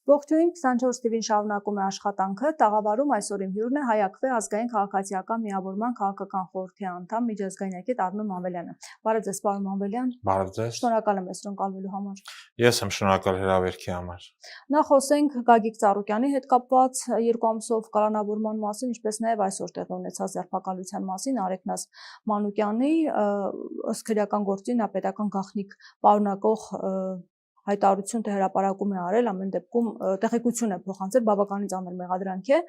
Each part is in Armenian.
Ողջույն 24 TV-ին շարունակում է աշխատանքը, տաղավարում այսօր իմ հյուրն է Հայ-Ակվե ազգային քաղաքացիական միավորման քաղաքական խորհրդի անդամ միջազգային եկետ Արմեն Մանվելյանը։ Բարև ձեզ, պարոն Մանվելյան։ Բարև ձեզ։ Շնորհակալ եմ ընկալվելու համար։ Ես եմ շնորհակալ հրավերքի համար։ Նախ խոսենք Գագիկ Ծառուկյանի հետ կապված 2 ամսով կալանավորման մասին, ինչպես նաև այսօր տեղի ունեցած ձերբակալության մասին Արեգնաս Մանուկյանի ըստ քրեական գործի նա պետական գաղտնիք պարունակող հայտարարություն թե հրապարակում է արել, ամեն դեպքում տեղեկություն է փոխանցել, բավականին ծանր մեղադրանք է։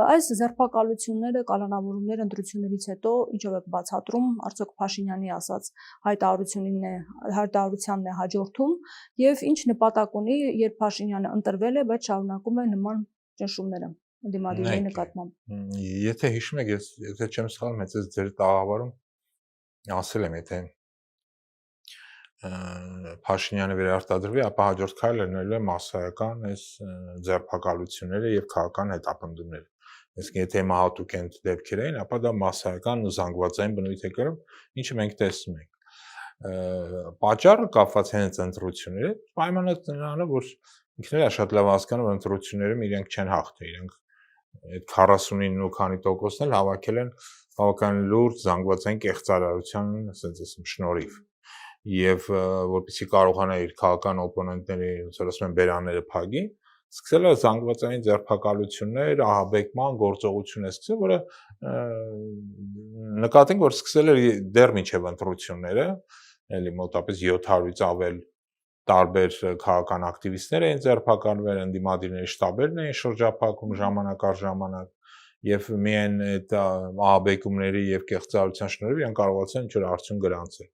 Այս ձերբակալությունները, կալանավորումները ընտրություններից հետո ինչով է բացատրում, արդյոք Փաշինյանի ասած հայտարարությանն է հաջորդում եւ ինչ նպատակ ունի, երբ Փաշինյանը ընտրվել է, բայց շարունակում է նման ճնշումները դիմադիրների նկատմամբ։ Եթե հիշում եք, եթե չեմ սխալվում, ես ձեր տաղավարում ասել եմ, եթե Փաշինյանը վերարտադրվի, ապա հաջորդ քայլը լինելու է մասսայական այս ձերբակալությունները եւ քաղաքական հետապնդումները։ Այսինքն եթե մահատուկ են դեպքեր են, ապա դա մասսայական զանգվածային բնույթ է կրում, ինչը մենք տեսնում ենք։ Պատճառը կապված հենց ընտրությունների հետ, պայմանավորված, որ ինքներն է շատ լավ հասկանում, որ ընտրություններում իրենք չեն հաղթել, իրենք այդ 49 ու քանի տոկոսն էլ հավաքել են բավական լուրջ զանգվածային կեղծարարության, ասեմ, շնորհիվ։ Եվ որպեսզի կարողանա իր քաղաքական օպոնենտների, ասում են, բերանները փակի, սկսել է զանգվածային ձերբակալություններ, ահաբեկման գործողություն է սկսել, որը նկատենք, որ սկսել է դեռ մինչև ընտրությունները, էլի մոտավորապես 700-ից ավել տարբեր քաղաքական ակտիվիստներ էին ձերբակալվել, ընդդիմադիրների շտաբերն էին շրջափակում ժամանակ առ ժամանակ, եւ միայն այդ ահաբեկումների եւ կեղծարարության շնորհիվ իրենք կարողացան ինչ-որ արդյունք գրանցել։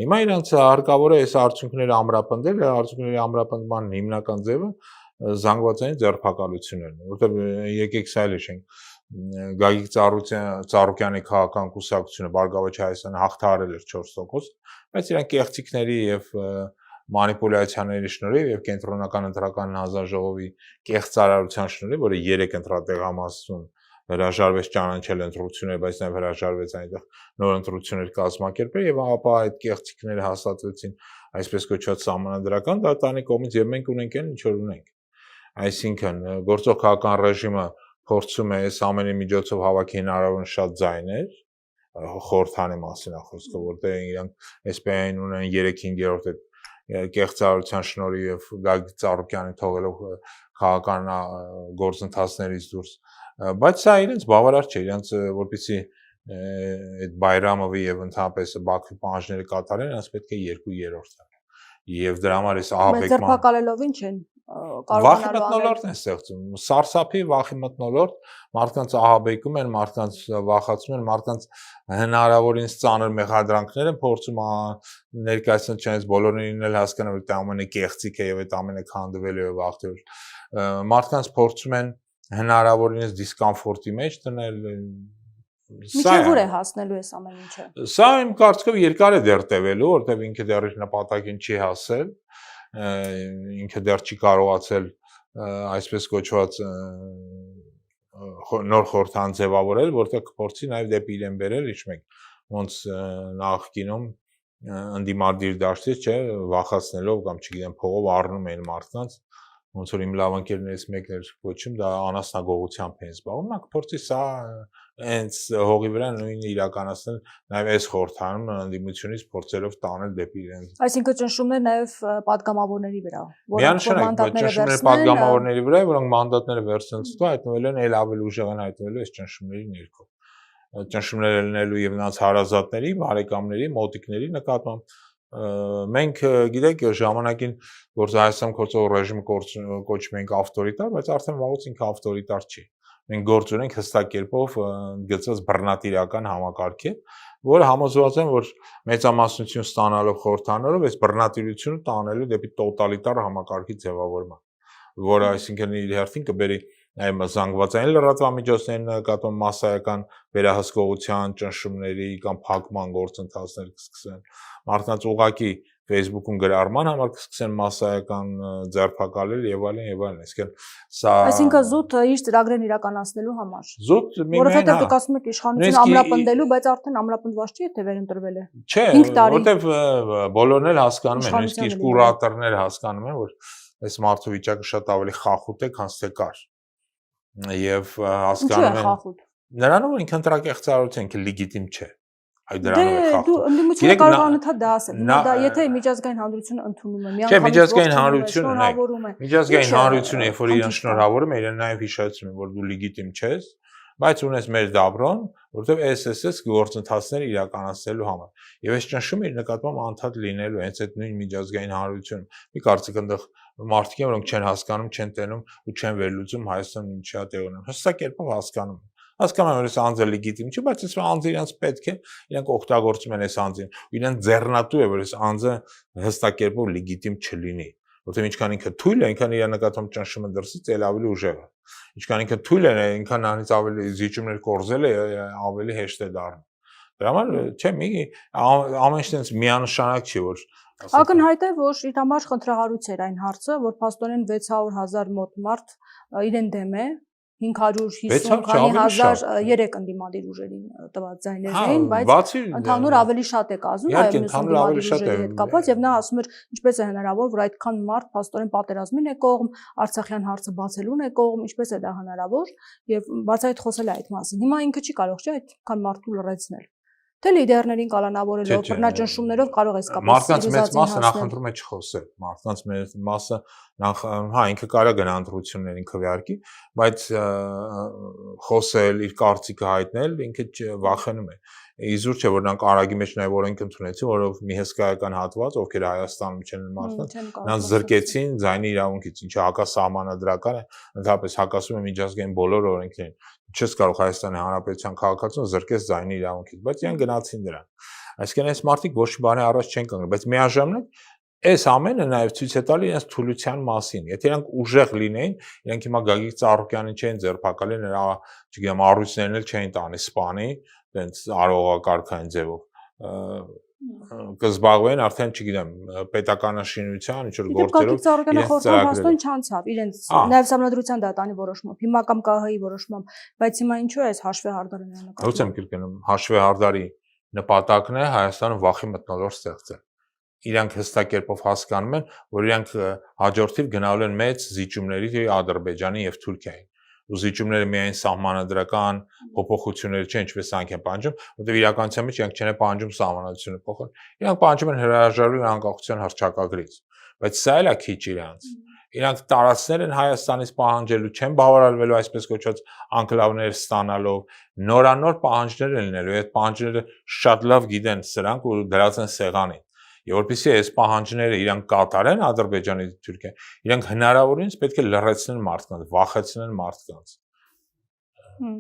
Հիմա իրանց հարկավոր է այս արդյունքները ամրապնդել, արդյունքների ամրապնդման հիմնական ձևը զանգվածային ձերբակալություններն են, որտեղ եկեք սա հիշենք, Գագիկ Ծառուկյանի քաղաքական կուսակցությունը Բարգավաճ Հայաստանը հաղթահարել էր 4%, բայց իրանք կեղծիքների եւ մանիպուլյացիաների շնորհիվ եւ կենտրոնական ընտրական հանձնաժողովի կեղծարարության շնորհիվ, որը 3 ընտրատեղամասում հրաժարվեց ճանաչել ընտրությունները, բայց նաև հրաժարվեց այնտեղ նոր ընտրություններ կազմակերպել եւ ապա այդ կեղծիքները հաստատվեցին այսպես կոչված սահմանադրական դատարանի կողմից եւ մենք ունենք այն ինչ որ ունենք։ Այսինքն գործող քաղաքական ռեժիմը փորձում է այս ամենի միջոցով հավաքի հնարավորին շատ ձայներ, խորհրդանի մասին է խոսքը, որտեղ իրանք SPI-ին ունեն 3/5 այդ կեղծարարության շնորհիվ եւ Գագիկ Ծառուկյանի թողելով քաղաքական գործընթացներից դուրս, բայց սա իրենց բավարար չէ, իրենց որպեսզի այդ Բայրամովի եւ ընդհանրապես Բաքվի պահանջները կատարեն, ասես պետք է 2/3 եւ դրա համար էս ահաբեկման ձերբակալելով ինչ են վախի մթնոլորտ են ստեղծում, սարսափի վախի մթնոլորտ, մարդկանց ահաբեկում են, մարդկանց վախացնում են, մարդկանց հնարավորինս ծանր մեղադրանքներ են փորձում ներկայացնել, չնայած բոլորին էլ հասկանան, որ դա ամենը կեղծիք է եւ այդ ամենը քանդվելու է վաղտեր։ Մարդկանց փորձում են հնարավորինս դիսկոմֆորտի մեջ դնել։ Միջև ուր է հասնելու այս ամեն ինչը։ Սա իմ կարծիքով երկար է դեռ տևելու, որտեղ ինքը դեռ իր նպատակին չի հասել, ինքը դեռ չի կարողացել այսպես կոչված նոր խորհրդան ձևավորել, որտեղ կփորձի նաև դեպի իրեն բերել, ինչ մենք ոնց նախկինում ընդդիմադիր դաշտից չէ, վախացնելով կամ չգիտեմ փողով առնում էին մարդկանց, ոնց որ իմ լավ ընկերներից մեկն էր կոչում, դա անասնագողությամբ են զբաղվում, նա կփորձի սա հենց հողի վրա նույնը իրականացնել նաև այս խորհրդանում ընդդիմությունից փորձելով տանել դեպի իրեն։ Այսինքն ճնշումներ նաև падգամավորների վրա, որոնք ճնշումներ падգամավորների վրա, որոնք մանդատները վերցնելուց հետո հայտնվել են այլ ավելի ուժեղ են հայտնվելու այս ճնշումների ներքո։ Ճնշումներ լինելու եւ նրանց հարազատների, բարեկամների, մոտիկների նկատմամբ մենք գիտենք ժամանակին որ Հայաստան կորցող ռեժիմը կոչում ենք ավտորիտար, բայց արդեն վաղուց ինքը ավտորիտար չի։ Մենք գործ ունենք հստակ կերպով գծած բռնատիրական համակարգի, որը համոզված են, որ մեծամասնություն ստանալով խորհրդանորով այս բռնատիրությունը տանելու դեպի տոտալիտար համակարգի ձևավորման, որը այսինքն իր հերթին կբերի այլ զանգվածային լրատվամիջոցների նկատմամբ մասսայական վերահսկողության, ճնշումների կամ փակման գործընթացներ կսկսեն, մարդկանց ուղղակի Facebook-ում գրառման համար կսկսեն massայական ձերբակալել եւ այլն եւ այլն, այսինքն սա Այսինքն զուտ իր ծրագրերն իրականացնելու համար։ Զուտ Որովհետեւ դուք ասում եք իշխանությունը ամրապնդելու, բայց արդեն ամրապնդված չի, թե վերընտրվել է։ Չէ, 5 տարի։ Որովհետեւ բոլորն էլ հասկանում են, նույնիսկ իր Իշխանության կուրատորները հասկանում են, որ այս մարդու վիճակը շատ ավելի խախուտ է, քան թե կար։ Եվ հասկանում են խախուտ։ նրանով որ ինքը ընտրակեղծարարություն ինքը լեգիտիմ չէ։ Այդ Դե դրանով է դու խախտում։ ընդդիմությունը կարող անընդհատ դա ասել։ Հիմա դա եթե միջազգային հանրությունը ընդունում է, Չէ, միջազգային հանրությունը, շնորհավորում է։ Միջազգային հանրությունը, երբ որ իրեն շնորհավորում է, իրեն նաև հիշեցնում է, որ դու լեգիտիմ չես, բայց ունես մեր դաբրոն, որովհետև SSS գործընթացները իրականացնելու համար։ Եվ այս ճնշումը իր նկատմամբ անդադ լինելու, հենց այդ նույն միջազգային հանրությունը։ Մի կարծիք այնտեղ մարդիկ են, որոնք չեն հասկանում, չեն տենում ու չեն վերլուծում Հայաստանում ինչի է տեղ ունենում։ Հստակ կերպով հասկանում են։ Հասկանում են, որ այս անձը լեգիտիմ չի, բայց այս անձը իրենց պետք է, իրենք օգտագործում են այս անձին։ Իրենց ձեռնատու է, որ այս անձը հստակ կերպով լեգիտիմ չլինի։ Որտեղ ինչքան ինքը թույլ է, այնքան իր նկատմամբ ճնշումը դրսից էլ ավելի ուժեղ է։ Ինչքան ինքը թույլ է, այնքան նրանից ավելի զիջումներ կորզել է, ավելի հեշտ է դառնում։ Դրա համար չէ, ամեն ինչ այնպես միանշանակ չի, որ ակնհայտ է, որ իր համար խնդրահարույց էր այն հարցը, որ փաստորեն 600,000 մոտ մարդ իրեն դեմ է, 550 քանի հազար 3 ընդդիմադիր ուժերին տված ձայներ էին, բայց ընդհանուր ավելի շատ է կազմում այո մյուս ընդդիմադիր ուժերի հետ կապված եւ նա ասում էր ինչպես է հնարավոր, որ այդքան մարդ փաստորեն պատերազմին է կողմ, Արցախյան հարցը բացելուն է կողմ, ինչպես է դա հնարավոր եւ բացայտ խոսել է այդ մասին։ Հիմա ինքը չի կարող չէ այդքան մարդու լրացնել։ Թե լիդերներին կալանավորելով, բռնաճնշումներով կարող է սկսել մարդկանց մեծ մասը նախընտրում է չխոսել, մարդկանց մեծ մասը հա ինքը կարա գնա ընտրություններին քվեարկի, բայց խոսել, իր կարծիքը հայտնել ինքը վախենում է։ Իզուր չէ որ նրանք արագի մեջ նաև օրենք ընդունեցին, որով մի հսկայական հատված, ովքեր Հայաստանում չեն մարդկանց, նրանց զրկեցին ձայնի իրավունքից, ինչը հակասահմանադրական է, ընդհանրապես հակասում է միջազգային բոլոր օրենքներին։ Չես կարող Հայաստանի Հանրապետության քաղաքացուն զրկես ձայնի իրավունքից, բայց իրեն գնացին դրան։ Այսինքն այս մարդիկ ոչ մի բանի առաջ չեն կանգնել, բայց միաժամանակ այս ամենը նաև ցույց է տալի իրենց թուլության մասին։ Եթե իրանք ուժեղ լինեին, իրանք հիմա Գագիկ Ծառուկյանին չէին ձերբակալել, նրա, չգիտեմ, առույցներն էլ չէին տանի սպանի, այնց արողակարգային ձևով։ Կզբաղվեն արդեն, չգիտեմ, պետականաշինության ինչ որ գործերով։ Գագիկ Ծառուկյանը խորհրդային հաստոն չանցավ իրենց նաև Սամնադրության դատանի որոշմամբ, հիմա կամ ԿՀ-ի որոշմամբ, բայց հիմա ինչու է այս հաշվի հարդարը նկատվում։ Ո՞ց եմ կրկնում, հաշվի հարդարի նպատակն է Հայաստանում վախի մթնոլորտ ստեղծել։ Իրանք հստակ կերպով հասկանում են, որ իրանք հաջորդիվ գնալու են մեծ զիջումների Ադրբեջանի եւ Թուրքիայի։ Ու զիջումները միայն սահմանադրական փոփոխություններ չեն, ինչպես անք են պահանջում, որտեղ իրականության մեջ իրանք չեն պահանջում սահմանադրությունը փոխել։ Իրանք պահանջում են հրաժարվել անկախության հռչակագրից։ Բայց սա էլ է քիչ իրանք։ Իրանք տարածքներ են Հայաստանից պահանջելու, չեն բավարարվելու այսպես կոչված անկլավներ ստանալով, նորանոր պահանջներ են լինելու, այդ պահանջները շատ լավ գիտեն սրանք ու դրած են սեղանին։ Եվ որպեսզի այս պահանջները իրանք կատարեն Ադրբեջանի Թուրքիա, իրանք հնարավորինս պետք է լրացնեն մարդկանց, վախեցնեն մարդկանց։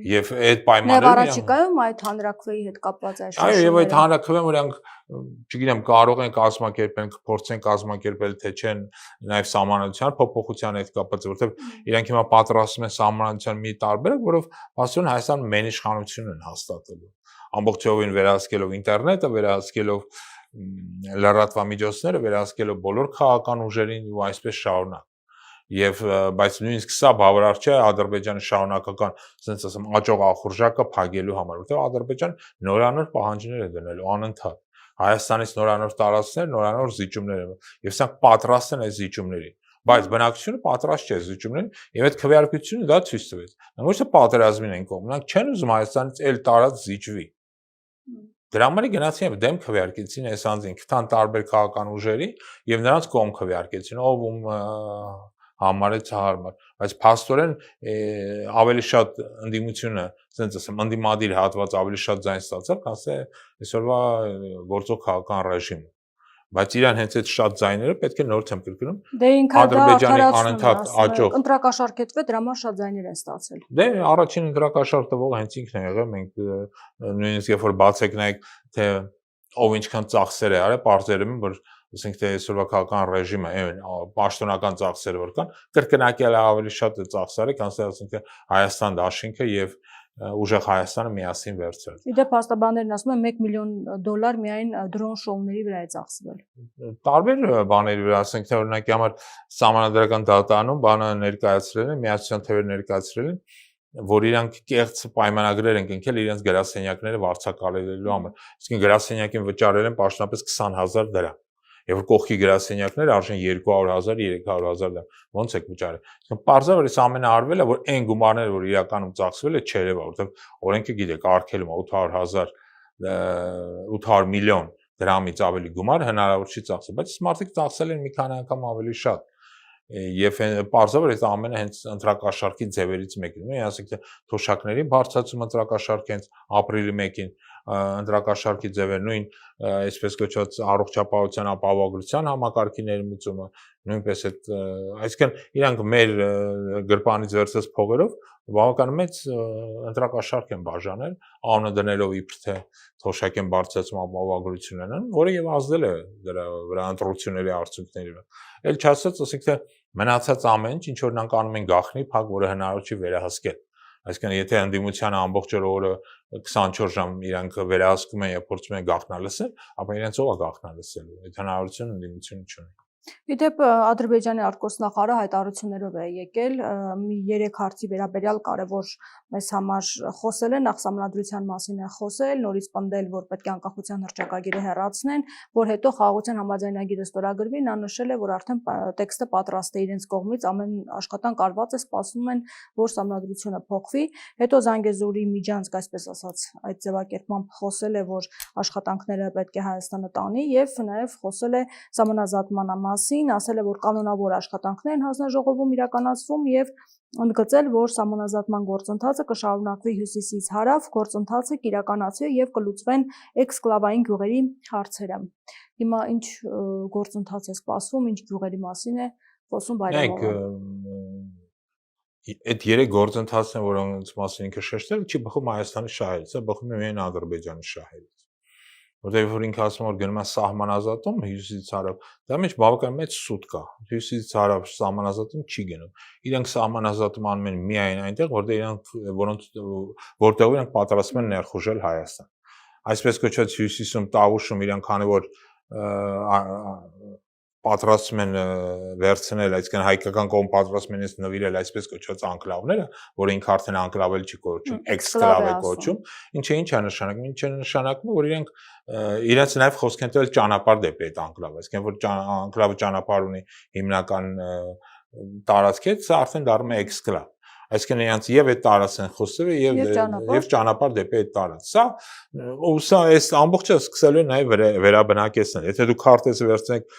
Եվ այդ պայմանները առաջիկայում այդ հանրակրվեի հետ կապված այս այո, եւ այդ հանրակրվեն որոնք, չգիտեմ, կարող են կազմակերպել, փորձեն կազմակերպել, թե չեն նաեւ սահմանադրության փոփոխության հետ կապված, որովհետեւ իրանք հիմա պատրաստում են սահմանադրության մի տարբերակ, որով ասում են Հայաստան մեն իշխանություն են հաստատելու։ Ամբողջովին վերահսկելով ինտերնետը, վերահսկելով լրատվամիջոցները, վերահսկելով բոլոր քաղաքական ուժերին ու այսպես շարունակ։ Եվ բայց նույնիսկ սա բավարար չէ Ադրբեջանի շարունակական, ասենց ասեմ, աճող ախորժակը փակելու համար, որտեղ Ադրբեջանը նորանոր պահանջներ է դնելու անընդհատ։ Հայաստանից նորանոր տարածքներ, նորանոր զիջումներ, եւ սրանք պատրաստ են այս զիջումներին։ Բայց բնակչությունը պատրաստ չէ զիջումներին, եւ այդ քվեարկությունը դա ցույց տվեց։ Նրանք ոչ թե պատերազմին են կողմ, նրանք չեն ուզում Հայաստանից էլ տարած զիջվի։ Դրա համար գնացին եւ դեմ քվեարկեցին այս անձին, քթան տարբեր քաղաքական ուժերի եւ նրանց կողմ քվեարկեցին, ով ում համարեց հարմար, բայց փաստորեն ավելի շատ ընդդիմությունը, ասենց ասեմ, ընդդիմադիր հատված ավելի շատ ձայն ստացավ, քան թե այսօրվա գործող քաղաքական ռեժիմը։ Բայց իրան հենց այդ շատ ձայները պետք է նորից եմ կրկնում Դե ինքը Ադրբեջանի անընդհատ աճող ընտրակաշառքետվեց, դրա համար շատ ձայներ են ստացել։ Դե առաջին ընտրակաշառք տվող հենց ինքն է եղել, մենք նույնիսկ երբ որ բացեք նայեք, թե ով ինչքան ծախսեր է արել, բարձրացնում որ ասենք թե այսօրվա քաղաքական ռեժիմը, այն պաշտոնական ծախսերը որ կան, կրկնակյալ ավելի շատ է ծախսերը, քան թե ասենք թե Հայաստան դաշինքը եւ ուժեղ Հայաստանը միասին վերցրել։ Իդեպ հաստաբաններն ասում են $1 միլիոն միայն դրոն շոուների վրա է ծախսվել։ Տարբեր բաների վրա, ասենք թե օրինակի համար սահմանադրական դատարանում բանը ներկայացրել են, միացության թվեր ներկայացրել են, որ իրանք կեղծ պայմանագրեր են կնքել իրենց գրասենյակները վարձակալելու համար։ Իսկ գրասենյակին վճարել են պաշտոնապես 20,000 դրամ։ Եվ որ կողքի գրասենյակները արժեն 200,000, 300,000 դրամ։ Ոնց եք վճարել։ Իսկ պարզա որ այս ամենը արվել է, որ այն գումարները, որ իրականում ծախսվել է, չերևա, որովհետև օրենքը գիտեք, արգելում է 800 միլիոն դրամից ավելի գումար հնարավոր չի ծախսել, բայց մարդիկ ծախսել են մի քանի անգամ ավելի շատ։ Եվ պարզա որ այս ամենը հենց ընտրակաշարքի ձևերից մեկն է, ասենք թե թոշակների բարձրացում ընտրակաշարքի հենց ապրիլի 1-ին ընտրակաշարքի ձևեր, նույն այսպես կոչված առողջապահության ապահովագրության համակարգի ներմուծումը, նույնպես այդ այսինքն իրանք մեր գրպանից վերցրած փողերով բավական մեծ ընտրակաշարք են բաժանել, անունը դնելով իբր թե թոշակ են բարձրացում ապահովագրությունն են, որը եւ ազդել է դրա վրա ընտրությունների արդյունքների վրա։ Էլ չասած, ասենք թե մնացած ամեն ինչ որ նրանք անում են գախնի փակ, որը հնարավոր չի վերահսկել։ Այսինքն եթե ընդդիմությանը ամբողջ օրը 24 ժամ իրանք վերահսկում են եւ փորձում են գախնալսել, ապա իրենց ով է գախնալսելու։ Այդ հնարավորությունը ընդդիմությունը չունի։ Իդեպ Ադրբեջանի արտգործնախարարը հայտարարություններով է եկել մի 3 հարցի վերաբերյալ կարևոր մեզ համար խոսել են, նախ սահմանադրության մասին է խոսել, նորից պնդել, որ պետք է անկախության հռչակագիրը հեռացնեն, որ հետո խաղաղության համաձայնագիրը ստորագրվի, նա նշել է, որ արդեն տեքստը պատրաստ է իրենց կողմից, ամեն աշխատանք արված է, սպասում են, որ սահմանադրությունը փոխվի, հետո Զանգեզուրի միջանցք, այսպես ասած, այդ ձևակերպմամբ խոսել է, որ աշխատանքները պետք է Հայաստանը տանի եւ նաեւ խոսել է սահմանազատման մասին, ասել է, որ կանոնավոր աշխատանքներ են հանձնաժողովում իրականացվում եւ ընդգծել, որ սահմանազատման գործընթացը կշարունակվի հյուսիսից հարավ, գործընթացը կիրականացվի եւ կլուծվեն էքսկլավային գյուղերի հարցերը։ Հիմա ինչ գործընթաց է սպասվում, ինչ գյուղերի մասին է խոսում Բայրամովը։ Այդ 3 գործընթացն են, որոնց մասին ինքը շեշտել, չի բխում Հայաստանի շահերից, բխում է միայն Ադրբեջանի շահերից։ Որտեղ որ ինքը ասում որ գնում է սահմանազատում հյուսիսից հարավ, դա մեջ բավական մեծ սուտ կա։ Հյուսիսից հարավ սահմանազատում չի գնում։ Իրանք սահմանազատում անում են միայն այնտեղ, որտեղ իրանք պատրաստվում են ներխուժել Հայաստան։ Այսպես կոչված հյուսիսում Տավուշում իրանք քանի որ պատրաստում են վերցնել, այսինքն հայկական կողմ պատրաստում են նվիրել այսպես կոչված անկլավները, որը ինքը արդեն անկլավել չի կոչում, էքսկլավ է կոչում, ինչը ինչ է նշանակում, ինչը նշանակում, որ իրենց նաև խոսք են տվել ճանապարհ դեպի այդ անկլավը, այսինքն որ անկլավը ճանապարհ ունի հիմնական տարածք է, սա արդեն դառնում է էքսկլավ։ Այսինքն իրանց եւ այդ տարածքն են խոսել եւ ճանապարհ դեպի այդ տարածք։ Սա այս ամբողջը սկսելու է նաեւ վերաբնակեցնել։ Եթե դուք քարտեզը վերցնեք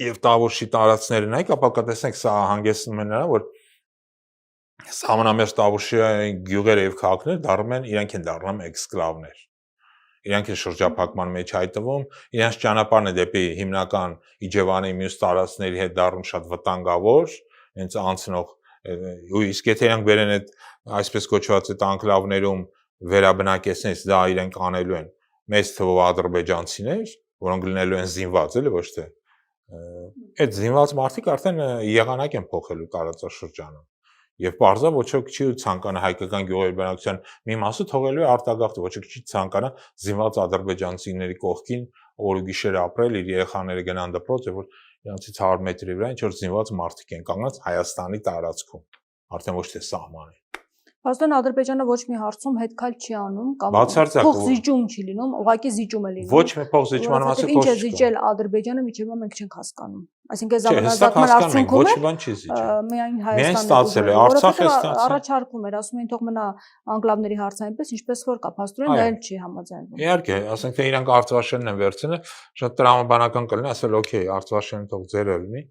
եւ Տավուշի տարածքները նայեք, ապա կտեսնեք սա հանգեցնում է նրան, որ սահմանամերձ Տավուշի գյուղերը եւ քաղաքները դառնում են, իրանք են դառնում էքսկլավներ։ Իրանք են շրջափակման մեջ հայտնվում, իրանք ճանապարհն է դեպի հիմնական Իջևանի մյուս տարածքների հետ դառնում շատ վտանգավոր, հենց անցնող իսկ եթե իրանք վերեն այդ այսպես կոչված այդ անկլավներում վերաբնակեցնես, դա իրենք անելու են մեծ թվով ադրբեջանցիներ, որոնք լինելու են զինված, էլի ոչ թե այդ զինված մարդիկ արդեն եղանակ են փոխելու տարածաշրջանում եւ բարձա ոչ ոք չի ցանկանա հայկական գյուղերի բնակության մի մասը թողելու է արտագաղթ, ոչ ոք չի ցանկանա զինված ադրբեջանցիների կողքին օր ու գիշեր ապրել, իր երեխաները գնան դպրոց, եւ որ իրանցից 100 մետրի վրա ինչ որ զինված մարդիկ են կանգնած Հայաստանի տարածքում, արդեն ոչ թե սահմանի։ Աստեն Ադրբեջանը ոչ մի հարցում հետքալ չի անում կամ բացարձակ փոխզիջում չի լինում, ուղղակի զիջում է լինում։ Ոչ մի փոխզիջման մասին ինչ է զիջել Ադրբեջանը, միջևը մենք չենք հասկանում։ Այսինքն զամանազատման արդյունքում ոչ մի բան չի զիջել։ Միայն Հայաստանը ստացել է, Արցախը ստացել։ Առաջարկում էր, ասում էին թող մնա անկլավների հարցը այնպես, ինչպես որ կա, փաստորեն դա էլ չի համաձայնվում։ Իհարկե, ասենք թե իրանք Արցախյանն են վերցնել, շատ տրամաբանական կլինի, ասել օքեյ, Արցախյանը թող ձերը լինի։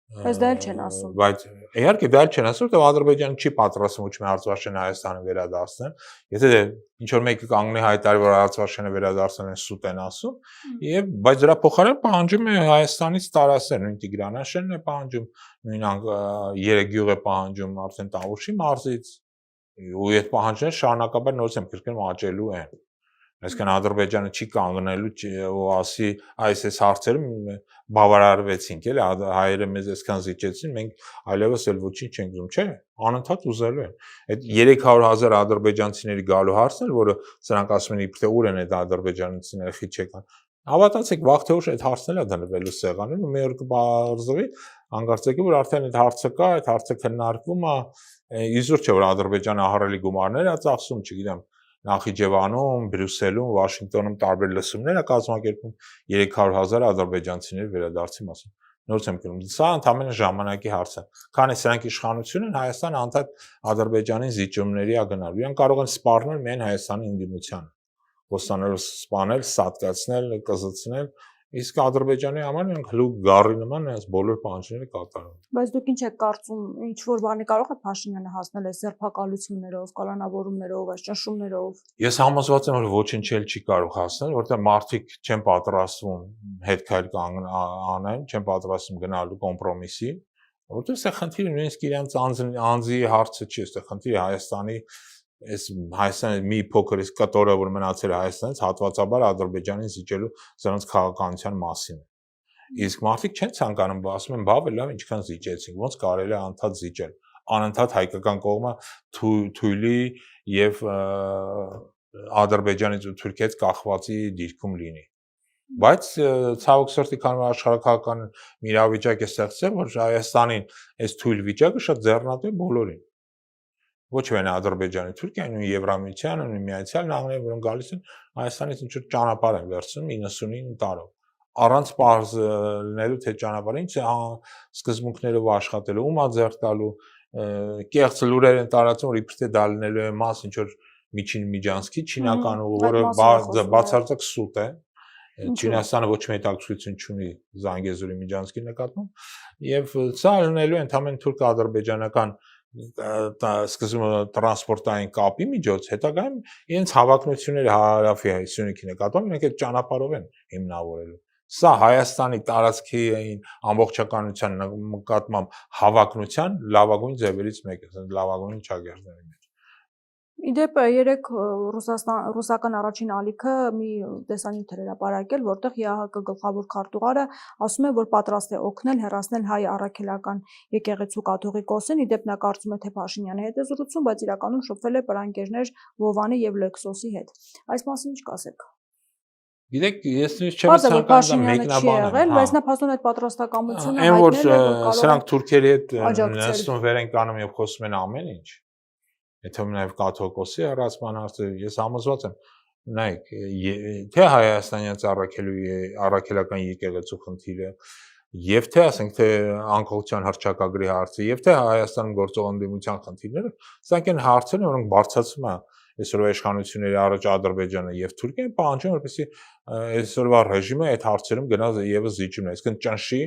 Բայց դա էլ չեն ասում։ Բայց իհարկե դա էլ չեն ասում, որ Ադրբեջանը չի պատրաստվում ոչ մի Արցախյան Հայաստանը վերադարձնել։ Եթե ինչ որ մեկը կանգնի հայտարարի, որ Արցախյանը վերադարձնել են, սուտ են ասում, եւ բայց դրա փոխարեն պահանջում է Հայաստանից տարածել, նույն Տիգրանաշենն է պահանջում, նույն 3 գյուղ է պահանջում արդեն Տավուշի մարզից, ու այդ պահանջները շարունակաբար նորից եմ կրկնում աճելու են։ Այսինքն Ադրբեջանը չի կանգնելու ու ասի այս հարցերում բավարարվեցինք, էլի հայերը մեզ այսքան զիջեցին, մենք այլևս էլ ոչինչ չենք ուզում, չէ, անընդհատ ուզելու են։ Այդ 300,000 ադրբեջանցիների գալու հարցն էլ, որը սրանք ասում են իբր թե ուր են այդ ադրբեջանցիները խիչ եկան։ Հավատացեք, վաղ թե ուշ այդ հարցն էլ է դնվելու սեղանին ու մի օր կբարձրվի, անկարծակի որ արդեն այդ հարցը կա, այդ հարցը քննարկվում է, իզուր չէ որ Ադրբեջանը ահռելի գումարներ է ծախսում, չգիտեմ, Նախիջևանում, Բրյուսելում, Վաշինգտոնում տարբեր լսումներ է կազմակերպում 300,000 ադրբեջանցիների վերադարձի մասին։ Նորից եմ գրում, սա ընդհանրապես ժամանակի հարց է։ Քանի սրանք իշխանություն են, Հայաստանը անդադ Ադրբեջանին զիջումների է գնալու։ Իրենք կարող են սպառնել միայն Հայաստանի ինդիմությանը, ոստանելով սպանել, սատկացնել, կզծնել, իսկ Ադրբեջանի համար իրենք հլուկ գառի նման նրանց բոլոր պահանջները կատարում։ Բայց դուք ինչ եք կարծում, ինչ որ բանի կարող է Փաշինյանը հասնել այս ձերբակալություններով, կալանավորումներով, այս ճնշումներով։ Ես համոզված եմ, որ ոչինչ էլ չի կարող հասնել, որտեղ մարդիկ չեն պատրաստվում հետքայլ անեն, չեն պատրաստվում գնալու կոմպրոմիսի, որտեղ սա խնդիրը նույնիսկ իրանց անձի հարցը չի, այստեղ խնդիրը Հայաստանի այս Հայաստանի մի փոքր իսկ կտորը, որ մնացել է Հայաստանից, հատվածաբար Ադրբեջանին զիջելու սրանց քաղաքականության մասին է։ Իսկ մարդիկ չեն ցանկանում, ասում են, բավ է լավ, ինչքան զիջեցինք, ոնց կարելի է անդադ զիջել։ Անընդհատ հայկական կողմը թույլի եւ Ադրբեջանից ու Թուրքիայից կախվածի դիրքում լինի։ Բայց ցավոք սրտի քանի որ աշխարհակահաղական իրավիճակ է ստեղծել, որ Հայաստանին այս թույլ վիճակը շատ ձեռնատու է բոլորին։ Ոչ միայն Ադրբեջանի, Թուրքիան ու Եվրամիությանը, ու Միացյալ Նահանգները, որոնք գալիս են Հայաստանից ինչ որ ճանապարհ են վերցնում 99 տարով։ Առանց բարձրնելու թե ճանապարհը ինչ է սկզբունքներով աշխատելու, ում է ձեռք տալու, կեղծ լուրեր են տարածում, որ իբր թե դա լինելու է մաս ինչ որ միջին միջանցքի չինական, որը բացարձակ սուտ է։ Չինաստանը ոչ մի հետաքրքրություն չունի Զանգեզուրի միջանցքի նկատմամբ եւ սա լինելու է ընդհանրեն թուրք-ադրբեջանական սկզբում տրանսպորտային կապի միջոց, հետագայում իրենց հավակնությունները հարավի Սյունիքի նկատմամբ իրենք այդ ճանապարհով են հիմնավորելու։ Սա Հայաստանի տարածքի ամբողջականության նկատմամբ հավակնության լավագույն ձևերից մեկը, լավագույն ճակերտների մեջ։ Իդեպ երեք ռուսական առաջին ալիքը մի տեսանյութ էր հրապարակել, որտեղ ԵԱՀԿ գլխավոր քարտուղարը ասում է, որ պատրաստ է օգնել հեռացնել հայ առաքելական եկեղեցու կաթողիկոսին, իդեպ նա կարծում է, թե Փաշինյանի հետ է զրուցում, բայց իրականում շփվել է պրանկերներ Վովանի եւ Լեքսոսի հետ։ Այս մասին ինչ կասեք։ Գիտեք, ես չեմ ցանկանում մեկնաբանել, բայց նա փաստորեն այդ պատրաստակամությունը այն որ սրանք թուրքերի հետ նստում վեր են կանում եւ խոսում են ամեն ինչ։ Եթե նաև կաթողիկոսի հեռացման հարցը, ես համոզված եմ, նայեք, թե հայաստանյան առաքելական եկեղեցու խնդիրը, եւ թե ասենք թե անկախության հռչակագրի հարցը, եւ թե Հայաստանում գործող ընդդիմության խնդիրները, սրանք են հարցեր, որոնք բարձրացում է այսօրվա իշխանությունների առաջ Ադրբեջանը եւ Թուրքիան պահանջում, որպեսզի այսօրվա ռեժիմը այդ հարցերում գնա եւս զիջում, այսինքն ճնշի,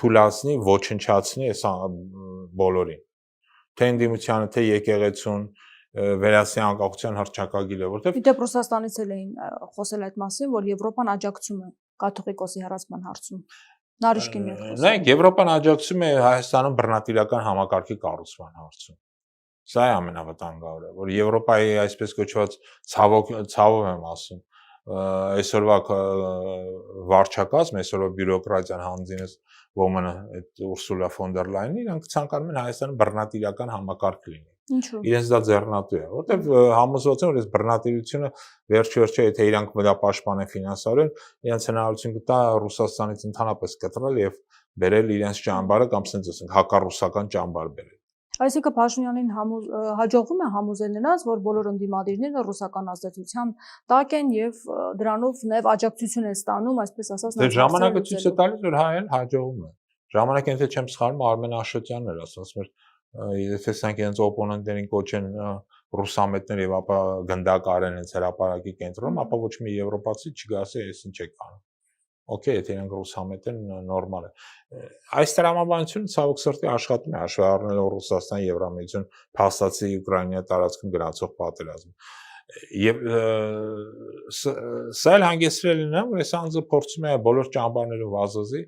թուլացնի, ոչնչացնի այս բոլորին։ Թե ընդդիմությանը, թե եկեղեցուն վերացի անկախության հռչակագիրը, որտեղ Իդեպ Ռուսաստանից էլ էին խոսել այդ մասին, որ Եվրոպան աջակցում է կաթողիկոսի հեռացման հարցում։ Նարիշկինն է խոսել։ Նայեք, Եվրոպան աջակցում է Հայաստանում բռնատիրական համակարգի կառուցման հարցում։ Սա է ամենավտանգավորը, որ Եվրոպայի այսպես կոչված ցավով եմ ասում, այսօրվա վարչակազմ, այսօրվա բյուրոկրատիան հանձինս ոմանը այդ Ուրսուլա ֆոն դեր Լայնը, իրանք ցանկանում են Հայաստանը բռնատիրական համակարգ լինի։ Ինչու՞։ Իրենց դա ձեռնատու է, որտեղ համոզված են, որ այս բռնատիրությունը վերջ-վերջը եթե իրանք դա պաշտպանեն ֆինանսավորեն, իրենց հնարավորություն կտա Ռուսաստանից ընդհանրապես կտրել եւ բերել իրենց ճամբարը կամ ասենք ասենք հակառուսական ճամբար բերել։ Այսինքն Փաշինյանին հաջողվում է համոզել նրանց, որ բոլոր ընդդիմադիրները ռուսական ազդեցության տակ են եւ դրանով նաեւ աջակցություն են ստանում, այսպես ասած, Դե ժամանակը ցույց է տալիս, որ հայերն հաջողվում է։ Ժամանակը եթե չեմ սխալվում, Արմեն Աշոտյանն էր ասում, որ եթե սրանք իրենց օպոնենտներին կոչեն ռուսամետներ եւ ապա գնդակարեն հենց հրապարակի կենտրոնում, ապա ոչ մի եվրոպացի չգասի, այս ինչ է կանում։ Okay, եթե իրենք ռուսամետ են, նորմալ է։ Այս տրամաբանությունը ցավոք սրտի աշխատում է, հաշվի առնելով Ռուսաստան, Եվրամիություն, փաստացի Ուկրաինա տարածքում գնացող պատերազմ։ Եվ սա էլ հանգեցրել է նա, որ այս անձը փորձում է բոլոր ճամբարներով վազազի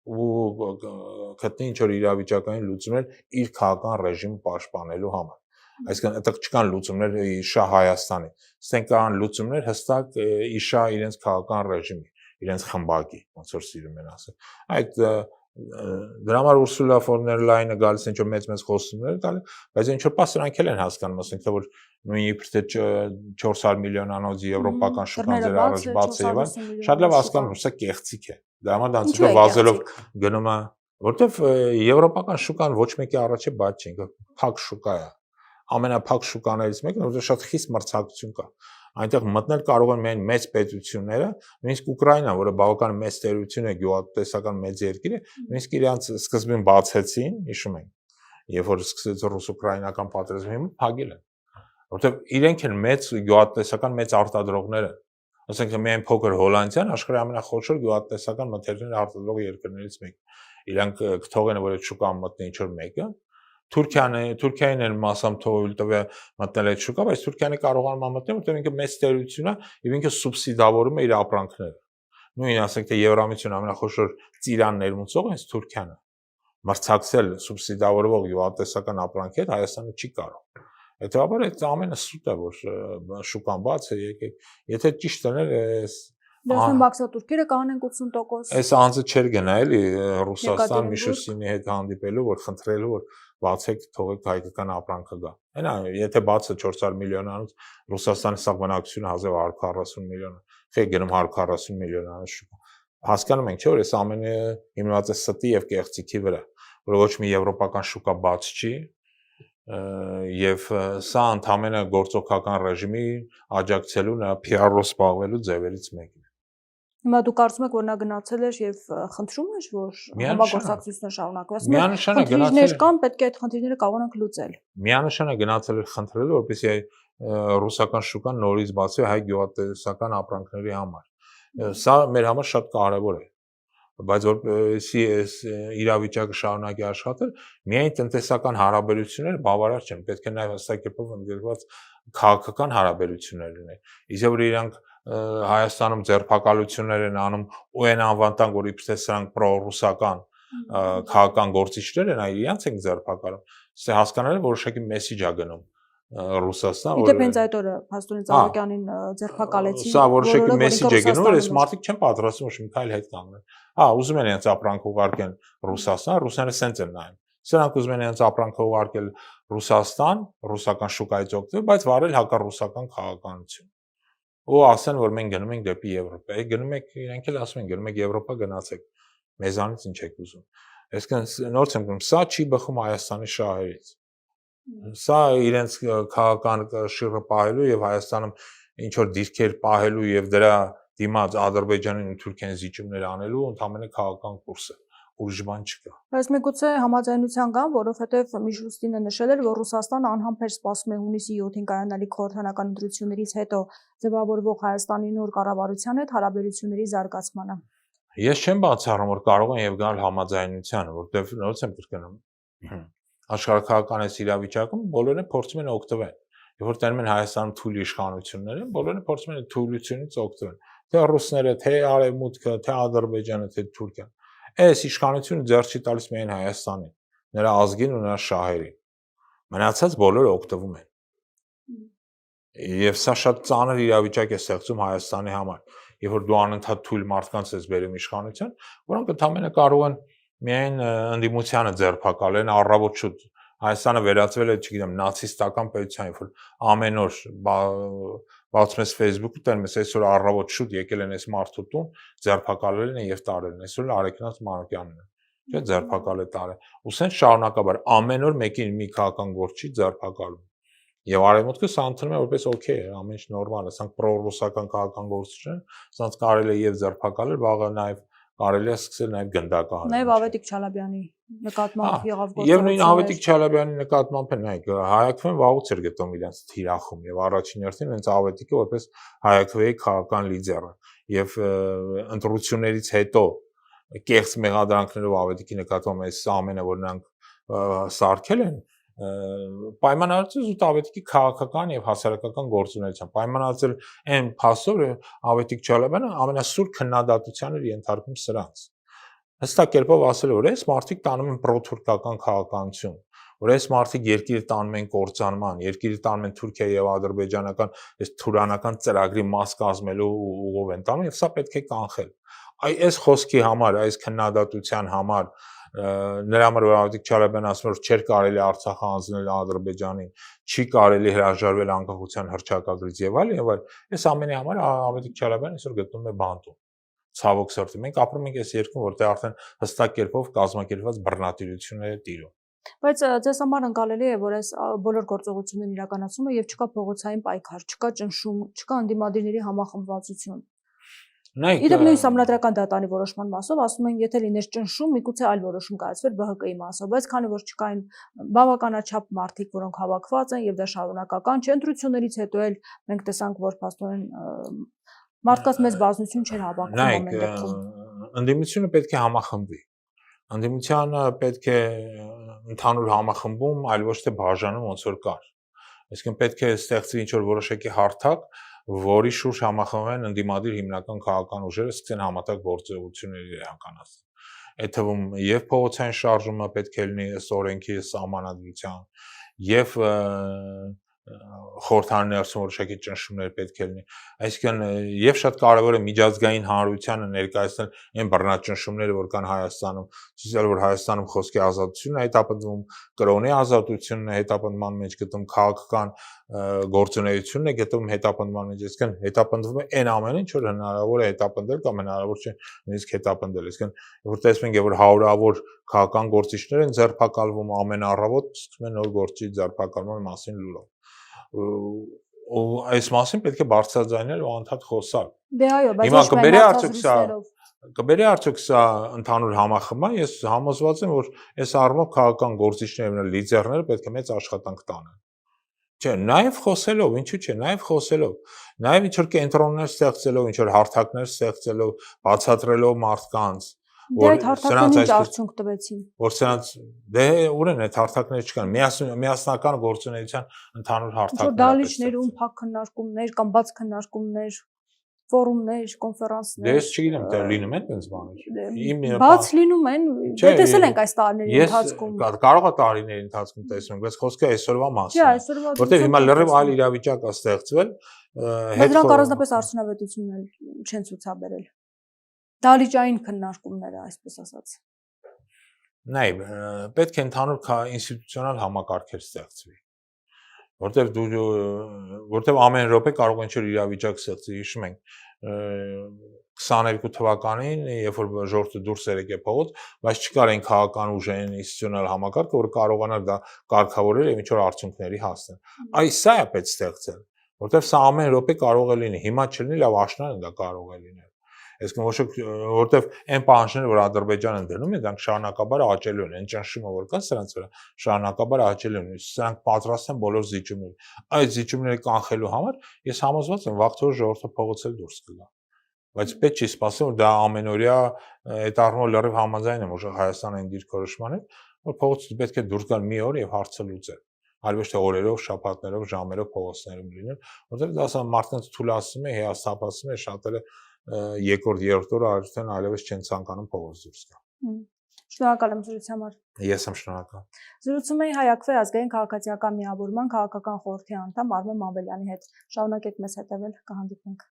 ու գտնի ինչ որ իրավիճակային լուծումներ իր քաղաքական ռեժիմը պաշտպանելու համար։ Այսինքն այդտեղ չկան լուծումներ իշա Հայաստանի, ստեն կան լուծումներ հստակ իշա իրենց քաղաքական ռեժիմի, իրենց խմբակի, ոնց որ սիրում են ասել։ Այդ դրա համար Ուրսուլա ֆոն դեր Լայնը գալիս ինչ որ մեծ խոսումներ տալի, բայց ինչ որ պա սրանք էլ են հասկանում, ասենք որ նույն իբր թե 400 միլիոնանոց եվրոպական շուկան ձեր առաջ բաց է եւ այլն, շատ լավ հասկանում, սա կեղծիք է։ Դրա համար դրանցով վազելով գնում է, որտեվ եվրոպական շուկան ոչ մեկի առաջ է բաց չի, փակ շուկա է։ Ամենափակ շուկաներից մեկն է, որտեղ շատ խիստ մրցակցություն կա։ Այնտեղ մտնել կարող են միայն մեծ պետությունները, նույնիսկ Ուկրաինան, որը բավական մեծ տերություն է, գյուղատնտեսական մեծ երկիր է, նույնիսկ իրանց սկզբին բացեցին, հիշում ենք, երբ որ սկսեց ռուս-ուկրաինական պատերազմը, հիմա փակել են։ Որտեղ իրենք են մեծ գյուղատնտեսական մեծ արտադրողները։ Ասենք միայն փոքր Հոլանդիան աշխարհի ամենախոշոր գյուղատնտեսական մթերքներ արտադրող երկրներից մեկն է։ Իրանք կթողեն, որ այդ շուկան մտնի ինչ որ մեկը։ Թուրքիային են մասամբ թողել տվե մտնել այդ շուկա, բայց Թուրքիանը կարողանում է մտնել, որտեղ ինքը մեծ տերություն է եւ ինքը սուբսիդավորում է իր ապրանքները։ Նույն ասենք թե Եվրամիության ամենախոշոր ծիրան ներմուծողը հենց Թուրքիան է։ Մրցակցել սուբսիդավորվող յուղատնտեսական ապրանքի հետ Հայաստանը չի կարող։ Հետևաբար այդ ամենը սուտ է, որ շուկան բաց է եկեք։ Եթե ճիշտ դներ Դասն բաքսատուրքերը կանեն 80%։ Այս անձը չէր գնա էլի Ռուսաստան Միշուսինի հետ հանդիպելու, որ խնդրելու, որ բացեք, թողեք հայկական ապրանքը գա։ Այնա, եթե բացը 400 միլիոնանոց Ռուսաստանի սա բնակչությունը 1140 միլիոն, թե գնում 140 միլիոնանոց շուկա։ Հասկանում ենք, չէ՞ որ այս ամենը հիմնված է ստի եւ կեղծիքի վրա, որ ոչ մի եվրոպական շուկա բաց չի, եւ սա ընդհանրապես գործողական ռեժիմի աջակցելու նա PR-ով զբաղվելու ձևերից մեկն է։ Հիմա դու կարծում ես, որ նա գնացել էր եւ խնդրում էր, որ համագործակցությունը շարունակվի։ Ասում եմ, խնդիրներ կան, պետք է այդ խնդիրները կարողանանք լուծել։ Միանշանակ գնացել էր խնդրելու, որպեսզի ռուսական շուկան նորից բացվի հայ գյուղատնտեսական ապրանքների համար։ Սա մեր համար շատ կարեւոր է։ Բայց որպեսզի այս իրավիճակը շարունակի աշխատել, միայն տնտեսական հարաբերությունները բավարար չեն, պետք է նաեւ հստակ կերպով ընդգրկված քաղաքական հարաբերություններ լինեն։ Իսկ որ իրանք Հայաստանում ձերբակալություններ են անում ու են անվանտան, որ իբրե սրանք պրոռուսական քաղաքական գործիչներ են, այլ իրանց են ձերբակալում։ Սա հասկանալի որոշակի մեսիջ է գնում Ռուսաստան, որ հենց այդ օրը Փաստորեն Ծառուկյանին ձերբակալեցին։ Սա որոշակի մեսիջ է գնում, որ այս մարդիկ չեն պատրաստվում ոչ մի քայլ հետ կանգնել։ Ուզում են իրենց ապրանք ուղարկեն Ռուսաստան, ռուսները սենց են նայում։ Սրանք ուզում են իրենց ապրանքը ուղարկել Ռուսաստան, ռուսական շուկայից օգտվել, բայց վարել հակառուսական քաղաքականություն։ Ու ասեն, որ մենք գնում ենք դեպի Եվրոպա։ Գնում եք, իրենք էլ ասում են, գնում եք Եվրոպա, գնացեք։ Մեզանից ինչ եք ուզում։ Այսինքն նորից եմ գնում, սա չի բխում Հայաստանի շահերից։ Սա իրենց քաղաքական շիռը պահելու եւ Հայաստանում ինչ որ դիրքեր պահելու եւ դրա դիմաց Ադրբեջանին ու Թուրքիան զիջումներ անելու ընդհանրապես քաղաքական կուրս է։ Ուրիշ բան չկա։ Բայց միգուցե համաձայնության կան, որովհետև Միշուստինը նշել էր, որ Ռուսաստանը անհամբեր սպասում է հունիսի 7-ին կայանալիք խորհրդանական ընտրություններից հետո ձևավորվող Հայաստանի նոր կառավարության հետ հարաբերությունների զարգացմանը։ Ես չեմ բացառում, որ կարող են եւ գալ համաձայնության, որտեղ նորից եմ կրկնում։ Աշխարհակահական այս իրավիճակում բոլորը փորձում են օգտվել։ Երբ որ տանում են Հայաստանում թույլ իշխանությունները, բոլորը փորձում են թույլությունից օգտվել։ Թե ռուսները, թե Արևմուտքը, թե Ադրբեջանը, թե Թուրքիան։ Այս իշխանությունը ձեռք չի տալիս միայն Հայաստանին, նրա ազգին ու նրա շահերին։ Մնացած բոլորը օգտվում են։ Եվ սա շատ ծանր իրավիճակ է ստեղծում Հայաստանի համար։ Երբ որ դու անընդհատ թույլ մարդկանց ես բերում իշխանության, որոնք ընդհանրապես կարող են միայն ընդդիմությանը ձերբակալեն առավոտ շուտ։ Հայաստանը վերածվել է, չգիտեմ, նացիստական պետության, երբ որ ամեն օր բացում ես Facebook-ը, տենում ես այսօր առավոտ շուտ եկել են այս մարդու տուն, ձերբակալել են եւ տարել են։ Այսօր Արեգնաց Մանուկյանն է, չէ՞, ձերբակալել տարել։ Ու սենց շարունակաբար ամեն օր մեկին մի քաղաքական գործի ձերբակալում։ Եվ Արևմուտքը սա ընդունում է որպես օքեյ, ամեն ինչ նորմալ է, սրանք պրոռուսական քաղաքական գործիչներ, սրանք կարելի է եւ ձերբակալել, վաղը նաեւ կարելի է սկսել նաեւ գնդակահարել։ Նաեւ Ավետիք Չալաբյանի նկատմամբ եղավ գործողություն։ Եվ նույն Ավետիք Չալաբյանի նկատմամբ է, նայեք, Հայաքվեն վաղուց էր գտնում իրենց թիրախում եւ առաջին հերթին հենց Ավետիքը որպես Հայաքվեի քաղաքական լիդերը եւ ընտրություններից հետո կեղծ մեղադրանքներով Ավետիքի նկատմամբ այս ամենը, որ նրանք սարքել են, պայմանավորված զուտ Ավետիքի քաղաքական եւ հասարակական գործունեության պայմանավորված այն փաստով Ավետիք Չալաբյանը ամենասուր քննադատության էր ենթարկում սրանց հստակ կերպով ասել որ այս մարդիկ տանում են պրոթուրքական քաղաքականություն որ այս մարդիկ երկիրը տանում են կործանման, երկիրը տանում են Թուրքիա եւ ադրբեջանական այս թուրանական ծրագրի մաս կազմելու ուղով են տանում եւ սա պետք է կանխել։ Այս խոսքի համար, այս քննադատության համար նրա համար որ Ավետիք Չալաբյանն ասում որ չէր կարելի Արցախը հանձնել Ադրբեջանին, չի կարելի հրաժարվել անկախության հռչակագրից եւ այլն, այս ամենի համար Ավետիք Չալաբյանն այսօր գտնվում է բանտում։ Ցավոք սրտի մենք ապրում ենք այս երկրում, որտեղ արդեն հստակ կերպով կազմակերպված բռնատիրություններ է տիրում։ Բայց ձեզ համար ընկալելի է, որ այս բոլոր գործողություններն իրականացումը եւ չկա փողոցային պայքար, չկա ճնշում, չկա ընդդիմադիրների համախմբվածություն։ Իդեպ նույն Սահմանադրական դատարանի որոշման մասով ասում են, եթե լիներ ճնշում, միգուցե այլ որոշում կայացվեր ԲՀԿ-ի մասով, բայց քանի որ չկային բավականաչափ մարդիկ, որոնք հավաքված են եւ դա շարունակական չէ, ընտրություններից հետո էլ մենք տեսանք, որ փաստորեն մարդկանց մեծ բազմություն չէր հավաքում ամեն դեպքում։ Ընդդիմությունը պետք է համախմբվի։ Ընդդիմությանը պետք է ընդհանուր համախմբում, այլ ոչ թե բաժանում ոնց որ կար։ Այսինքն պետք է ստեղծվի ինչ-որ որոշակի հարթակ, որի շուրջ համախմբվեն ընդդիմադիր հիմնական քաղաքական ուժերը, սկսեն համատեղ գործողություններ իրականացնել։ Այդ թվում եւ փողոցային շարժումը պետք է լինի ըստ օրենքի սահմանադրության, եւ խորհրդանի ներսում որոշակի ճնշումներ պետք է լինի։ Այսինքն եւ շատ կարեւոր է միջազգային հանրությանը ներկայացնել այն բռնաճնշումները, որ կան Հայաստանում, ցույցել որ Հայաստանում խոսքի ազատությունն է հետապնդվում, կրոնի ազատությունն է հետապնդման մեջ գտնվում, քաղաքական գործունեությունն է գտնվում հետապնդման մեջ, այսինքն հետապնդվում է այն ամենը, ինչ որ հնարավոր է հետապնդել կամ հնարավոր չէ նույնիսկ հետապնդել, այսինքն որ տեսնում ենք որ հարյուրավոր քաղաքական գործիչներ են ձերբակալվում ամեն առավոտ սկսում են նոր գործի ձերբակալման մասին լուրով։ Ու այս մասին պետք է բարձրաձայնել ու անդադ խոսալ։ Դե այո, բայց հիմա կբերի արդյոք սա ընդհանուր համախմբան, ես համոզված եմ, որ այս առումով քաղաքական գործիչները, լիդերները պետք է մեծ աշխատանք տանեն։ Չէ, նաև խոսելով, ինչու՞ չէ, նաև խոսելով, նաև ինչ-որ կենտրոններ ստեղծելով, ինչ-որ հարթակներ ստեղծելով, բացատրելով մարդկանց, Դե այդ հարթակներն ինչ արդյունք տվեցին։ Որ սրանց դե ուրեն այդ հարթակները չկան։ Միասնական գործունեության ընդհանուր հարթակներ։ Դալիճներում փակ քննարկումներ կամ բաց քննարկումներ, ֆորումներ, կոնֆերանսներ։ Դե ես չգիտեմ, թե լինում են այնպես բաներ։ Բաց լինում են, դե տեսել ենք այս տարիների ընթացքում։ Կարող է տարիների ընթացքում տեսնենք, բայց խոսքը այսօրվա մասին։ Չէ, այսօրվա։ Որտեղ հիմա լրիվ այլ իրավիճակ է ստեղծվել։ Բայց դրանք առանձնապես արդյունավետությունն չեն ցուցաբերել։ Դալիճային քննարկումները, այսպես ասած։ Նայ, պետք է ընդհանուր ինստիտուցիոնալ համակարգեր ստեղծվի։ Որտեղ ամեն րոպե կարող է ինչ-որ իրավիճակ ստեղծի, հիշում ենք 22 թվականին, երբ որ ժողովուրդը դուրս եկե փողոց, բայց չկար այն քաղաքական ուժային ինստիտուցիոնալ համակարգը, որ կարողանար դա կարգավորել եւ ինչ-որ արդյունքների հասնել։ Այս սա է պետք ստեղծել, որտեղ սա ամեն րոպե կարող է լինի, հիմա չլինի, լավ աշնան դա կարող է լինել։ Այսինքն որտեվ այն պահանջները, որ Ադրբեջանը դնում է, դրանք շարունակաբար աճելու են, այն ճնշումը, որ կա սրանց վրա, շարունակաբար աճելու են, սրանք պատրաստ են բոլոր զիջումներին։ Այդ զիջումները կանխելու համար ես համոզված եմ, վաղ թե ուշ ժողովուրդը փողոցել դուրս կգա։ Բայց պետք չի սպասել, որ դա ամենօրյա այդ առումով լրիվ համաձայն եմ, որ Հայաստանը այն դիրքորոշման է, որ փողոցից պետք է դուրս գալ մի օր եւ հարցը լուծել։ Այլ ոչ թե օրերով, շաբաթներով, ժամերով փողոցներում լինել, որտեղ դա մարդկանց թուլացնում է, հիասթափացնում է, շատերը երկրորդ, երրորդ օրը արդեն այլևս չեն ցանկանում փողոց դուրս գալ։ Շնորհակալ եմ զրույցի համար։ Ես եմ շնորհակալ։ Զրուցում էի Հայ-Ակվե ազգային քաղաքացիական միավորման քաղաքական խորհրդի անդամ Արմեն Մամելյանի հետ։ Շարունակեք մեզ հետևել, կհանդիպենք։